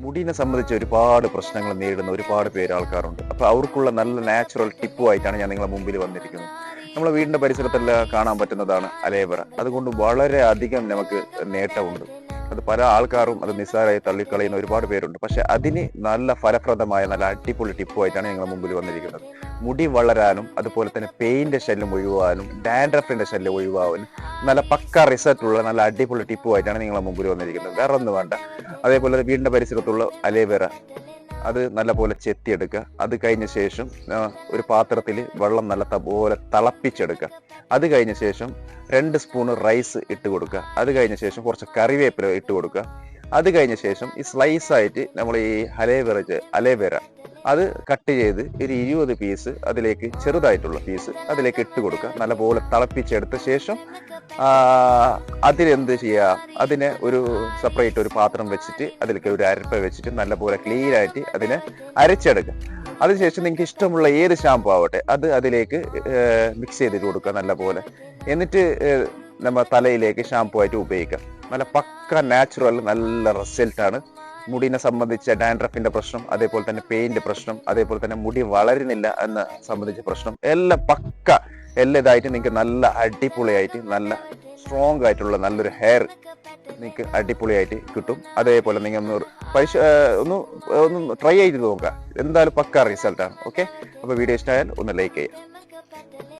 മുടിനെ സംബന്ധിച്ച് ഒരുപാട് പ്രശ്നങ്ങൾ നേരിടുന്ന ഒരുപാട് പേര് ആൾക്കാരുണ്ട്. അപ്പോൾ അവർക്കുള്ള നല്ല നാച്ചുറൽ ടിപ്പുമായിട്ടാണ് ഞാൻ നിങ്ങളുടെ മുമ്പിൽ വന്നിരിക്കുന്നത്. നമ്മളെ വീടിന്റെ പരിസരത്തെല്ലാം കാണാൻ പറ്റുന്നതാണ് അലേവറ. അതുകൊണ്ട് വളരെ അധികം നമുക്ക് നേട്ടമുണ്ട്. അത് പല ആൾക്കാരും അത് നിസ്സാരമായി തള്ളിക്കളയുന്ന ഒരുപാട് പേരുണ്ട്. പക്ഷെ അതിന് നല്ല ഫലപ്രദമായ നല്ല അടിപൊളി ടിപ്പുമായിട്ടാണ് ഞങ്ങളുടെ മുമ്പിൽ വന്നിരിക്കുന്നത്. മുടി വളരാനും അതുപോലെ തന്നെ പെയിന്റെ ശല്യം ഒഴിവാനും ഡാൻഡ്രഫിന്റെ ശല്യം ഒഴിവാനും നല്ല പക്ക റിസൾട്ടുള്ള നല്ല അടിപൊളി ടിപ്പുമായിട്ടാണ് നിങ്ങളുടെ മുമ്പിൽ വന്നിരിക്കുന്നത്. വേറെ ഒന്നും വേണ്ട. അതേപോലെ വീടിന്റെ പരിസരത്തുള്ള അലേവേറ അത് നല്ലപോലെ ചെത്തിയെടുക്കുക. അത് കഴിഞ്ഞ ശേഷം ഒരു പാത്രത്തിൽ വെള്ളം നല്ല പോലെ തിളപ്പിച്ചെടുക്കുക. അത് കഴിഞ്ഞ ശേഷം 2 സ്പൂണ് റൈസ് ഇട്ട് കൊടുക്കുക. അത് കഴിഞ്ഞ ശേഷം കുറച്ച് കറിവേപ്പില ഇട്ട് കൊടുക്കുക. അത് കഴിഞ്ഞ ശേഷം ഈ സ്ലൈസ് ആയിട്ട് നമ്മൾ ഈ അലേവേര അത് കട്ട് ചെയ്ത് ഒരു 20 പീസ് അതിലേക്ക് ചെറുതായിട്ടുള്ള പീസ് അതിലേക്ക് ഇട്ട് കൊടുക്കുക. നല്ലപോലെ തിളപ്പിച്ചെടുത്ത ശേഷം അതിലെന്ത് ചെയ്യുക, അതിനെ ഒരു സെപ്പറേറ്റ് ഒരു പാത്രം വെച്ചിട്ട് അതിലേക്ക് ഒരു അരപ്പ വെച്ചിട്ട് നല്ലപോലെ ക്ലീൻ ആയിട്ട് അതിനെ അരച്ചെടുക്കുക. അതിനുശേഷം നിങ്ങൾക്ക് ഇഷ്ടമുള്ള ഏത് ഷാമ്പു ആവട്ടെ അത് അതിലേക്ക് മിക്സ് ചെയ്തിട്ട് കൊടുക്കുക നല്ലപോലെ. എന്നിട്ട് നമ്മൾ തലയിലേക്ക് ഷാമ്പു ആയിട്ട് ഉപയോഗിക്കാം. നല്ല പക്ക നാച്ചുറൽ നല്ല റിസൾട്ടാണ്. മുടിനെ സംബന്ധിച്ച ഡാൻഡ്രഫിന്റെ പ്രശ്നം, അതേപോലെ തന്നെ പെയിന്റെ പ്രശ്നം, അതേപോലെ തന്നെ മുടി വളരുന്നില്ല എന്ന സംബന്ധിച്ച പ്രശ്നം എല്ലാം പക്ക എല്ലാം ഇതായിട്ട് നിങ്ങൾക്ക് നല്ല അടിപൊളിയായിട്ട് നല്ല സ്ട്രോങ് ആയിട്ടുള്ള നല്ലൊരു ഹെയർ നിങ്ങൾക്ക് അടിപൊളിയായിട്ട് കിട്ടും. അതേപോലെ നിങ്ങൾ ഒന്ന് ട്രൈ ചെയ്ത് നോക്കുക. എന്തായാലും പക്ക റിസൾട്ടാണ്. ഓക്കെ, അപ്പോൾ വീഡിയോ ഇഷ്ടമായാൽ ഒന്ന് ലൈക്ക് ചെയ്യുക.